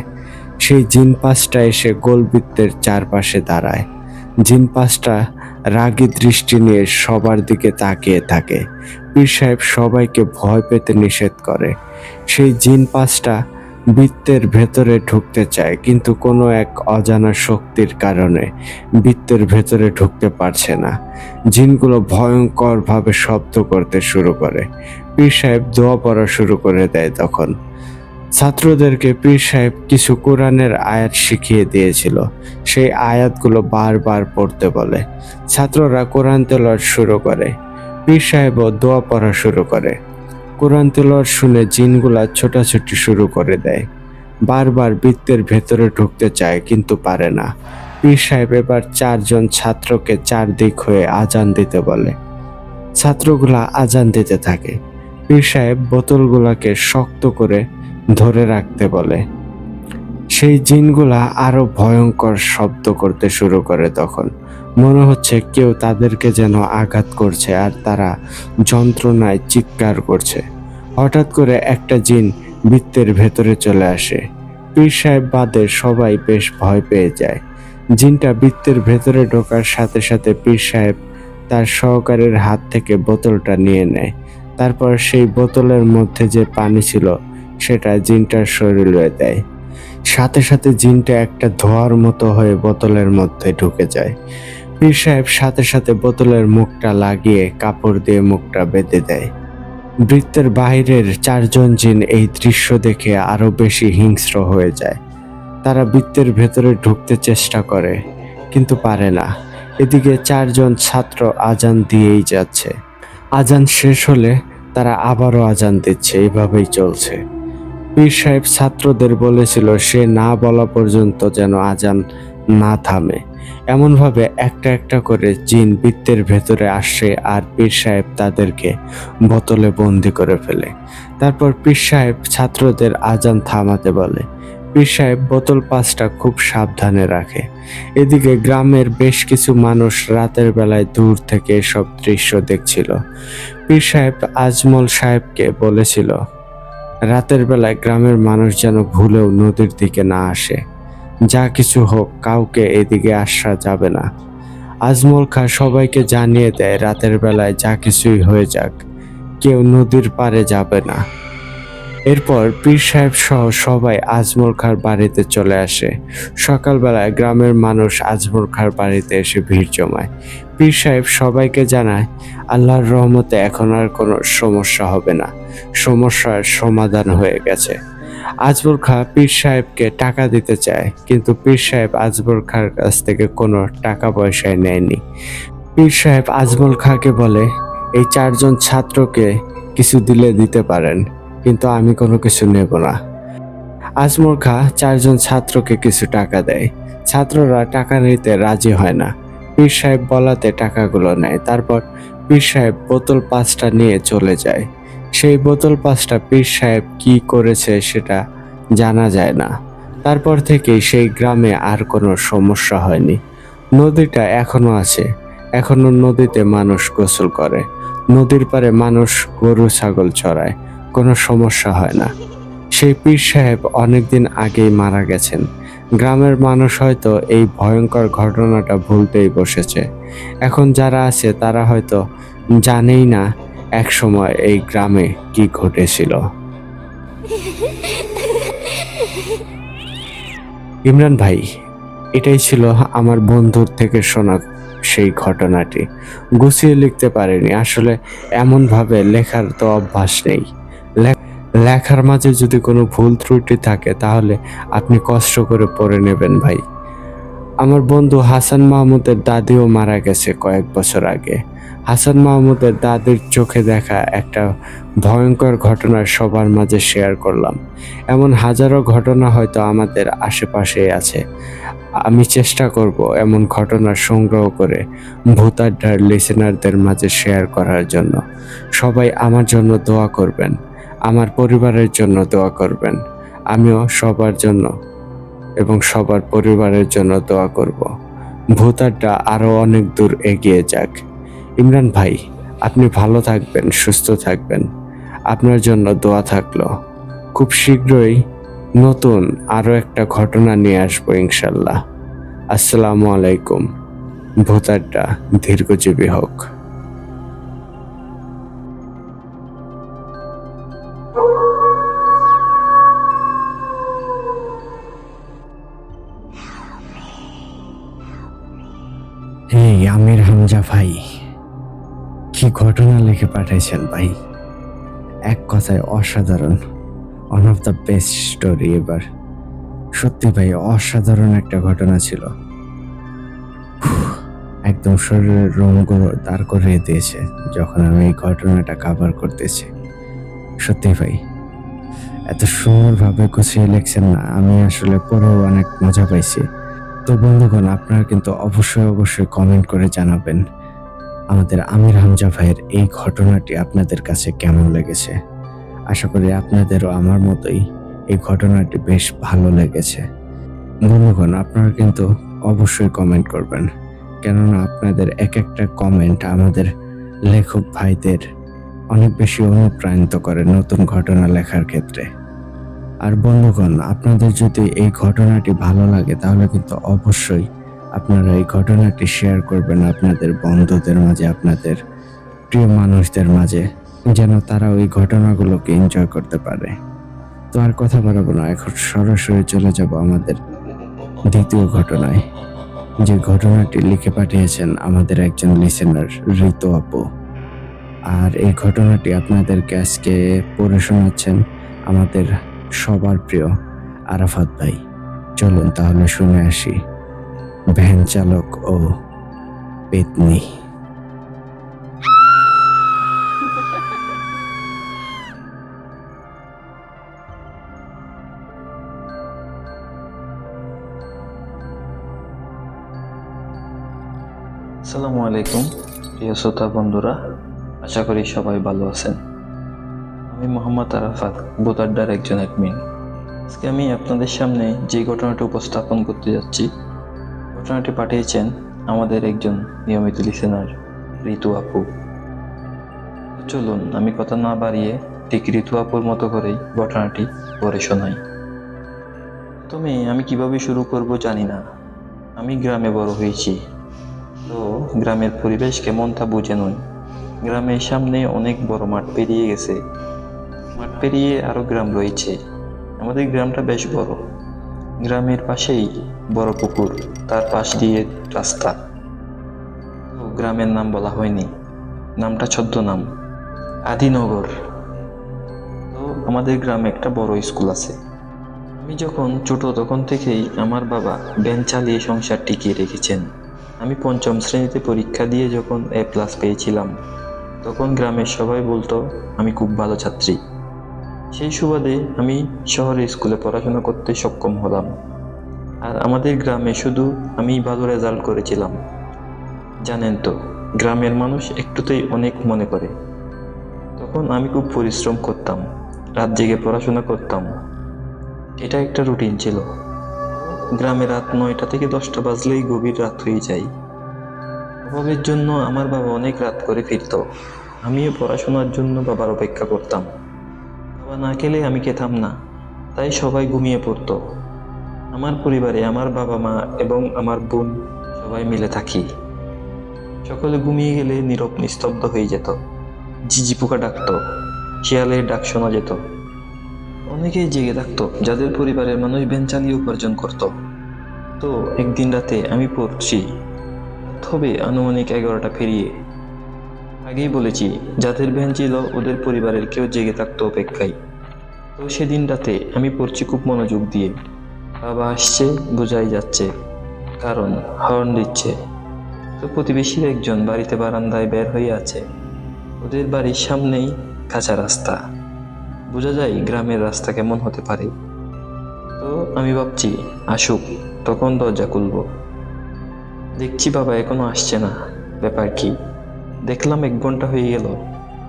[SPEAKER 1] সেই জিন 5টা এসে গোলবৃত্তের চারপাশে দাঁড়ায়। জিন 5টা রাগী দৃষ্টি নিয়ে সবার দিকে তাকিয়ে থাকে। পীর সাহেব সবাইকে ভয় পেতে নিষেধ করে। সেই জিন 5টা বৃত্তের ভেতরে ঢুকতে চায়, কিন্তু কোনো এক অজানা শক্তির কারণে বৃত্তের ভেতরে ঢুকতে পারছে না। জিনগুলো ভয়ঙ্করভাবে শব্দ করতে শুরু করে। পীর সাহেব দোয়া পড়া শুরু করে দেয়। তখন ছাত্রদেরকে পীর সাহেব কিছু কোরআনের আয়াত শিখিয়ে দিয়েছিল। সেই আয়াতগুলো বারবার পড়তে বলে। ছাত্ররা কোরআন তেলাওয়াত শুরু করে। পীর সাহেবও দোয়া পড়া শুরু করে। কোরআন তেলাওয়াত শুনে জিনগুলা ছোটাছুটি শুরু করে দেয়। বারবার বৃত্তের ভেতরে ঢুকতে চায় কিন্তু পারে না। পীর সাহেব এবার 4 জন ছাত্রকে চারদিক হয়ে আজান দিতে বলে। ছাত্রগুলা আজান দিতে থাকে। পীর সাহেব বোতলগুলাকে শক্ত করে ধরে রাখতে বলে। সেই জিনগুলা আরো ভয়ঙ্কর শব্দ করতে শুরু করে। তখন মনে হচ্ছে কেউ তাদেরকে যেন আঘাত করছে আর তারা যন্ত্রণায় চিৎকার করছে। হঠাৎ করে একটা জিন বৃত্তের ভেতরে চলে আসে। পীর সাহেব বাদে সবাই বেশ ভয় পেয়ে যায়। জিনটা বৃত্তের ভেতরে ঢোকার সাথে সাথে পীর সাহেব তার সহকারীর হাত থেকে বোতলটা নিয়ে নেয়। তারপর সেই বোতলের মধ্যে যে পানি ছিল সেটা জিনটার শরীরে দেয়। সাথে সাথে জিনটা একটা ধোঁয়ার মতো হয়ে বোতলের মধ্যে ঢুকে যায়। পীর সাহেব সাথে সাথে বোতলের মুখটা লাগিয়ে কাপড় দিয়ে মুখটা বেঁধে দেয়। বৃত্তের বাইরের 4জন জিন এই দৃশ্য দেখে আরো বেশি হিংস্র হয়ে যায়। তারা বৃত্তের ভেতরে ঢুকতে চেষ্টা করে কিন্তু পারে না। এদিকে 4জন ছাত্র আজান দিয়েই যাচ্ছে। আজান শেষ হলে তারা আবারও আজান দিচ্ছে, এইভাবেই চলছে। পীর সাহেব ছাত্রদের বলেছিল সে না বলা পর্যন্ত যেন আজান না থামে। এমনভাবে একটা একটা করে জিন বৃত্তের ভেতরে আসে আর পীর সাহেব তাদেরকে বোতলে বন্দি করে ফেলে। তারপর পীর সাহেব ছাত্রদের আজান থামাতে বলে। পীর সাহেব বোতল 5টা খুব সাবধানে রাখে। এদিকে গ্রামের বেশ কিছু মানুষ রাতের বেলায় দূর থেকে এসব দৃশ্য দেখছিল। পীর সাহেব আজমল সাহেবকে বলেছিল রাতের বেলায় গ্রামের মানুষ যেন ভুলেও নদীর দিকে না আসে। যা কিছু হোক কাউকে এদিকে আসা যাবে না। আজমল খা সবাইকে জানিয়ে দেয় রাতের বেলায় যা কিছুই হয়ে যাক কেউ নদীর পাড়ে যাবে না। এরপর পীর সাহেব সহ সবাই আজমল খাঁর বাড়িতে চলে আসে। সকালবেলায় গ্রামের মানুষ আজমল খাঁর বাড়িতে এসে ভিড় জমায়। পীর সাহেব সবাইকে জানায় আল্লাহর রহমতে এখন আর কোনো সমস্যা হবে না, সমস্যার সমাধান হয়ে গেছে। আজমল খাঁ পীর সাহেবকে টাকা দিতে চায় কিন্তু পীর সাহেব আজমল খাঁর কাছ থেকে কোনো টাকা পয়সায় নেয়নি। পীর সাহেব আজমল খাঁকে বলে এই 4জন ছাত্রকে কিছু দিলে দিতে পারেন কিন্তু আমি কোনো কিছু নেব না। আজমল খাঁ 4জন ছাত্রকে কিছু টাকা দেয়। ছাত্ররা টাকা নিতে রাজি হয় না। পীর সাহেব বলাতে টাকাগুলো নেয়। তারপর পীর সাহেব বোতল 5টা নিয়ে চলে যায়। সেই বোতল 5টা পীর সাহেব কি করেছে সেটা জানা যায় না। তারপর থেকেই সেই গ্রামে আর কোনো সমস্যা হয়নি। নদীটা এখনো আছে, এখনো নদীতে মানুষ গোসল করে, নদীর পাড়ে মানুষ গরু ছাগল চড়ায়, কোনো সমস্যা হয় না। সেই পীর সাহেব অনেকদিন আগেই মারা গেছেন। গ্রামের মানুষ হয়তো এই ভয়ঙ্কর ঘটনাটা ভুলতেই বসেছে। এখন যারা আছে তারা হয়তো জানেই না এক সময় এই গ্রামে কি ঘটেছিল। ইমরান ভাই, এটাই ছিল আমার বন্ধুর থেকে শোনা সেই ঘটনাটি। গুছিয়ে লিখতে পারিনি, আসলে এমনভাবে লেখার তো অভ্যাস নেই। লেখার মাঝে যদি কোনো ভুল ত্রুটি থাকে তাহলে আপনি কষ্ট করে পড়ে নেবেন ভাই। আমার বন্ধু হাসান মাহমুদের দাদিও মারা গেছে কয়েক বছর আগে। হাসান মাহমুদের দাদির চোখে দেখা একটা ভয়ঙ্কর ঘটনা সবার মাঝে শেয়ার করলাম। এমন হাজারো ঘটনা হয়তো আমাদের আশেপাশেই আছে। আমি চেষ্টা করব এমন ঘটনা সংগ্রহ করে ভূত আড্ডার লিসেনারদের মাঝে শেয়ার করার জন্য। সবাই আমার জন্য দোয়া করবেন, আমার পরিবারের জন্য দোয়া করবেন। আমিও সবার জন্য এবং সবার পরিবারের জন্য দোয়া করব। ভূত আড্ডা আরও অনেক দূর এগিয়ে যাক। ইমরান ভাই, আপনি ভালো থাকবেন, সুস্থ থাকবেন। আপনার জন্য দোয়া থাকলো। খুব শীঘ্রই নতুন আরও একটা ঘটনা নিয়ে আসবো ইনশাল্লাহ। আসসালামু আলাইকুম। ভূত আড্ডা দীর্ঘজীবী হোক। এই আমির হামজা ভাই, কি ঘটনা লিখে পাঠাইছেন ভাই, এক কথায় অসাধারণ। One of the best story এবার। সত্যি ভাই অসাধারণ একটা ঘটনা ছিল। একদম শরীরের রোমগুলো দাঁড় করিয়ে দিয়েছে যখন আমি এই ঘটনাটা কভার করতেছি। সত্যি ভাই এত সুন্দরভাবে গুছিয়ে লিখছেন না, আমি আসলে পড়েও অনেক মজা পাইছি। তো বন্ধুগণ, আপনারা কিন্তু অবশ্যই কমেন্ট করে জানাবেন আমাদের আমির হামজা ভাইয়ের এই ঘটনাটি আপনাদের কাছে কেমন লেগেছে। আশা করি আপনাদেরও আমার মতোই এই ঘটনাটি বেশ ভালো লেগেছে। বন্ধুগণ, আপনারা কিন্তু অবশ্যই কমেন্ট করবেন, কেননা আপনাদের এক একটা কমেন্ট আমাদের লেখক ভাইদের অনেক বেশি অনুপ্রাণিত করে নতুন ঘটনা লেখার ক্ষেত্রে। আর বন্ধুগণ, আপনাদের যদি এই ঘটনাটি ভালো লাগে তাহলে কিন্তু অবশ্যই আপনারা এই ঘটনাটি শেয়ার করবেন আপনাদের বন্ধুদের মাঝে, আপনাদের প্রিয় মানুষদের মাঝে, যেন তারা ওই ঘটনাগুলোকে এনজয় করতে পারে। তো আর কথা বাড়াবো না, এখন সরাসরি চলে যাব আমাদের দ্বিতীয় ঘটনায়। যে ঘটনাটি লিখে পাঠিয়েছেন আমাদের একজন লিসেনার ঋতু আপু। আর এই ঘটনাটি আপনাদেরকে আজকে পড়ে শোনাচ্ছেন আমাদের সবার প্রিয় আরাফাত ভাই। চলুন তাহলে শুনে আসি ভ্যান চালক ও পেতনি।
[SPEAKER 3] আসসালামু আলাইকুম প্রিয় শ্রোতা বন্ধুরা, আশা করি সবাই ভালো আছেন। আমি মোহাম্মদ আরাফাত, ভোতাড্ডার একজন অ্যাডমিন। আজকে আমি আপনাদের সামনে যে ঘটনাটি উপস্থাপন করতে যাচ্ছি, ঘটনাটি পাঠিয়েছেন আমাদের একজন নিয়মিত লিসেনার ঋতু আপু। চলুন আমি কথা না বাড়িয়ে ঠিক ঋতু আপুর মতো করেই ঘটনাটি পড়ে শোনাই। প্রথমে আমি কিভাবে শুরু করব জানি না। আমি গ্রামে বড় হয়েছি, তো গ্রামের পরিবেশ কেমন তা বুঝে নই। গ্রামের সামনে অনেক বড় মাঠ পেরিয়ে গেছে, মাঠ পেরিয়ে আরো গ্রাম রয়েছে। আমাদের গ্রামটা বেশ বড়। গ্রামের পাশেই বড় পুকুর, তার পাশ দিয়ে রাস্তা। তো গ্রামের নাম বলা হয়নি, নামটা ছদ্মনাম আদিনগর। তো আমাদের গ্রামে একটা বড় স্কুল আছে। আমি যখন ছোট তখন থেকেই আমার বাবা ভ্যান চালিয়ে সংসার টিকিয়ে রেখেছেন। আমি পঞ্চম শ্রেণীতে পরীক্ষা দিয়ে যখন A+ পেয়েছিলাম, তখন গ্রামের সবাই বলতো আমি খুব ভালো ছাত্রী। সেই সুবাদে আমি শহরের স্কুলে পড়াশোনা করতে সক্ষম হলাম। আর আমাদের গ্রামে শুধু আমি ভালো রেজাল্ট করেছিলাম। জানেন তো, গ্রামের মানুষ একটুতেই অনেক মনে করে। তখন আমি খুব পরিশ্রম করতাম, রাত জেগে পড়াশোনা করতাম। এটা একটা রুটিন ছিল। গ্রামে রাত 9টা থেকে 10টা বাজলেই গভীর রাত হয়ে যায়। অভাবের জন্য আমার বাবা অনেক রাত করে ফিরত। আমিও পড়াশোনার জন্য বাবার অপেক্ষা করতাম। বাবা না খেলে আমি খেতাম না, তাই সবাই ঘুমিয়ে পড়তো। আমার পরিবারে আমার বাবা মা এবং আমার বোন সবাই মিলে থাকি। সকলে ঘুমিয়ে গেলে নীরব নিস্তব্ধ হয়ে যেত। ঝিঝি পোকা ডাকতো, শিয়ালের ডাক শোনা যেত। অনেকেই জেগে থাকতো যাদের পরিবারের মানুষ ভ্যান চালিয়ে উপার্জন করত। তো একদিন রাতে আমি পড়ছি, হবে আনুমানিক 11টা পেরিয়ে। আগেই বলেছি, যাদের ভ্যান ছিল ওদের পরিবারের কেউ জেগে থাকতো অপেক্ষায়। তো সেদিন রাতে আমি পড়ছি খুব মনোযোগ দিয়ে। বাবা আসছে বোঝাই যাচ্ছে, কারণ হর্ন দিচ্ছে। তো প্রতিবেশীর একজন বাড়িতে বারান্দায় বের হয়ে আছে। ওদের বাড়ির সামনেই কাঁচা রাস্তা। বোঝা যায় গ্রামের রাস্তা কেমন হতে পারে। তো আমি ভাবছি আসুক, তখন দরজা খুলব। দেখছি বাবা এখনো আসছে না, ব্যাপার কি? দেখলাম 1 ঘন্টা হয়ে গেল,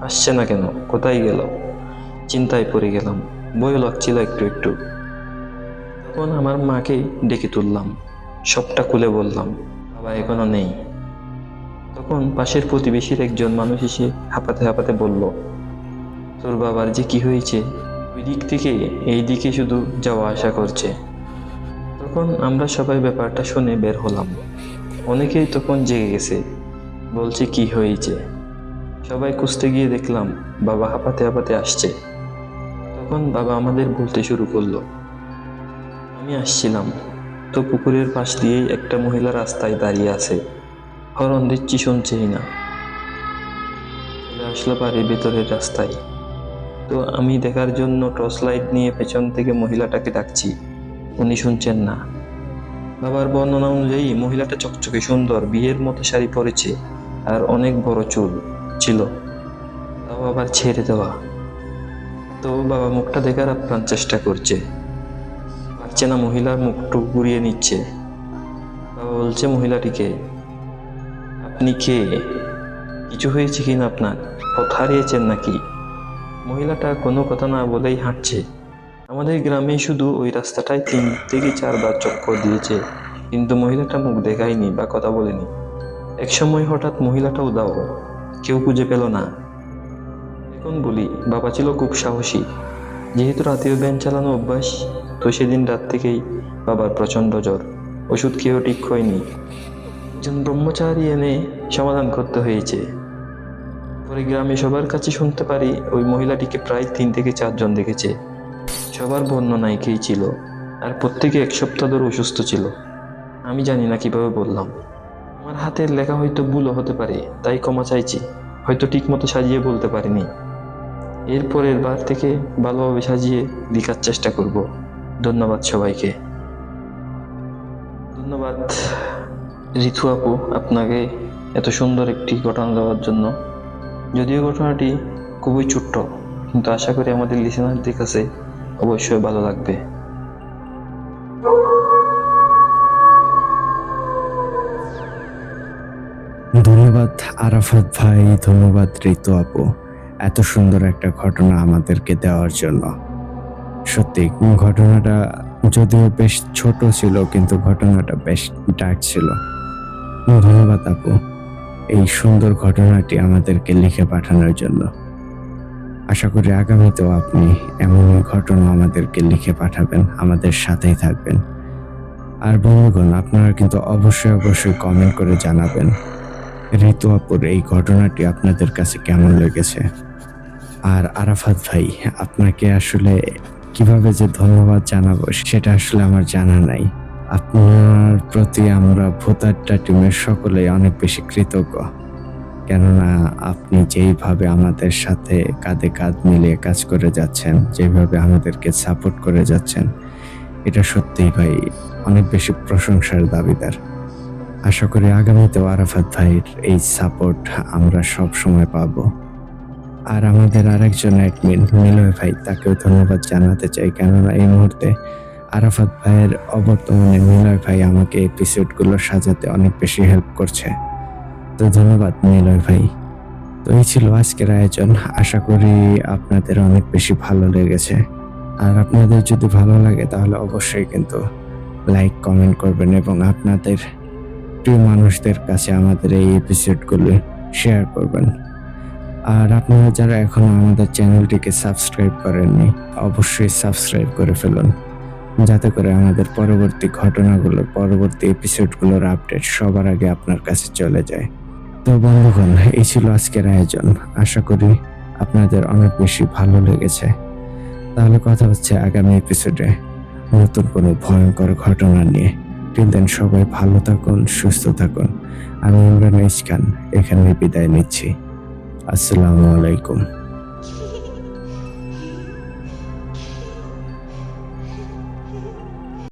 [SPEAKER 3] আসছে না কেন, কোথায় গেল? চিন্তায় পড়ে গেলাম, ভয় লাগছিল একটু একটু। তখন আমার মাকে ডেকে তুললাম, সবটা খুলে বললাম বাবা এখনো নেই। তখন পাশের প্রতিবেশীর একজন মানুষ এসে হাঁপাতে হাঁপাতে বলল, তোর বাবার যে কি হয়েছে, ওই দিক থেকে এই দিকে শুধু যাওয়া আসা করছে। তখন আমরা সবাই ব্যাপারটা শুনে বের হলাম। অনেকেই তখন জেগে গেছে, বলছে কি হয়েছে। সবাই খুঁজতে গিয়ে দেখলাম বাবা হাঁপাতে হাঁপাতে আসছে। তখন বাবা আমাদের বলতে শুরু করলো, আমি আসছিলাম তো পুকুরের পাশ দিয়েই একটা মহিলা রাস্তায় দাঁড়িয়ে আছে, হরন দিচ্ছি শুনছেই না। চলে আসলো বাড়ির ভেতরের রাস্তায়। তো আমি দেখার জন্য টর্চ লাইট নিয়ে পেছন থেকে মহিলাটাকে ডাকছি, উনি শুনছেন না। বাবার বর্ণনা অনুযায়ী মহিলাটা চকচকে সুন্দর, বিয়ের মতো শাড়ি পরেছে আর অনেক বড় চুল ছিল, তাও আবার ছেড়ে দেওয়া। তো বাবা মুখটা দেখার আপ্রাণ চেষ্টা করছে, পারছে না, মহিলার মুখটু ঘুরিয়ে নিচ্ছে। বাবা বলছে মহিলাটিকে, আপনি কে? কিছু হয়েছে কিনা আপনার? পথ হারিয়েছেন নাকি? মহিলাটা কোনো কথা না বলেই হাঁটছে। আমাদের গ্রামে শুধু ওই রাস্তাটায় 3 থেকে 4 বার চক্কর দিয়েছে, কিন্তু মহিলাটা মুখ দেখায়নি বা কথা বলেনি। এক সময় হঠাৎ মহিলাটা উধাও, কেউ খুঁজে পেল না। এখন বলি, বাবা ছিল খুব সাহসী। যেহেতু রাতেও ভ্যান চালানো অভ্যাস, তো সেদিন রাত থেকেই বাবার প্রচণ্ড জ্বর, ওষুধ খেয়েও ঠিক হয়নি। একজন ব্রহ্মচারী এনে সমাধান করতে হয়েছে। পরে গ্রামে সবার কাছে শুনতে পারি ওই মহিলাটিকে প্রায় 3 থেকে 4 জন দেখেছে। সবার বর্ণনা একই ছিল, আর প্রত্যেকে 1 সপ্তাহ ধরে অসুস্থ ছিল। আমি জানি না কিভাবে বললাম। আমার হাতের লেখা হয়তো ভুলও হতে পারে, তাই ক্ষমা চাইছি। হয়তো ঠিকমতো সাজিয়ে বলতে পারিনি। এরপরের বার থেকে ভালোভাবে সাজিয়ে লেখার চেষ্টা করব। ধন্যবাদ সবাইকে। ধন্যবাদ ঋতু আপু, আপনাকে এত সুন্দর একটি ঘটনা দেওয়ার জন্য। যদিও ঘটনাটি খুবই ছোট্ট, কিন্তু আশা করি আমাদের লিসেনারদের কাছে অবশ্যই ভালো লাগবে।
[SPEAKER 1] ধন্যবাদ আরাফাত ভাই, ধন্যবাদ ঋতু আপু, এত সুন্দর একটা ঘটনা আমাদেরকে দেওয়ার জন্য। সত্যি ঘটনাটা যদিও বেশ ছোট ছিল, কিন্তু ঘটনাটা বেশ ডার্ক ছিল। ধন্যবাদ আপু এই সুন্দর ঘটনাটি আমাদেরকে লিখে পাঠানোর জন্য। আশা করি আগামীতেও আপনি এমনই ঘটনা আমাদেরকে লিখে পাঠাবেন, আমাদের সাথেই থাকবেন। আর বন্ধুগণ, আপনারা কিন্তু অবশ্যই কমেন্ট করে জানাবেন ঋতু আপুর এই ঘটনাটি আপনাদের কাছে কেমন লেগেছে। আর আরাফাত ভাই, আপনাকে আসলে কিভাবে যে ধন্যবাদ জানাবো সেটা আসলে আমার জানা নাই। আপনার প্রতি আমরা ভোতারটা টিমের সকলেই অনেক বেশি কৃতজ্ঞ, কেননা আপনি যেইভাবে আমাদের সাথে কাঁধে কাঁধ মিলিয়ে কাজ করে যাচ্ছেন, যেভাবে আমাদেরকে সাপোর্ট করে যাচ্ছেন, এটা সত্যিই ভাই অনেক বেশি প্রশংসার দাবিদার। আশা করি আগামীতেও আরাফাত ভাইয়ের এই সাপোর্ট আমরা সব সময় পাবো। আর আমাদের আরেকজন অ্যাডমিন মিলয় ভাই, তাকেও ধন্যবাদ জানাতে চাই, কেননা এই মুহূর্তে আরাফাত ভাইয়ের অবর্তমানে মিলয় ভাই আমাকে এপিসোডগুলো সাজাতে অনেক বেশি হেল্প করছে। তো ধন্যবাদ মিলয় ভাই। তো এই ছিল আজকের আয়োজন। আশা করি আপনাদের অনেক বেশি ভালো লেগেছে। আর আপনাদের যদি ভালো লাগে তাহলে অবশ্যই কিন্তু লাইক কমেন্ট করবেন এবং আপনাদের প্রিয় মানুষদের কাছে আমাদের এই এপিসোডগুলো শেয়ার করবেন। আর আপনারা যারা এখনো আমাদের চ্যানেলটিকে সাবস্ক্রাইব করেননি, অবশ্যই সাবস্ক্রাইব করে ফেলুন, যাতে করে আমাদের পরবর্তী ঘটনাগুলোর পরবর্তী এপিসোডগুলোর আপডেট সবার আগে আপনার কাছে চলে যায়। তো বন্ধুগণ, এই ছিল আজকের আয়োজন। আশা করি আপনাদের অনেক বেশি ভালো লেগেছে। তাহলে কথা হচ্ছে আগামী এপিসোডে নতুন কোনো ভয়ঙ্কর ঘটনা নিয়ে। টিল দেন সবাই ভালো থাকুন, সুস্থ থাকুন। আমি ইমরান খান এখানে বিদায় নিচ্ছি। আসসালামু আলাইকুম।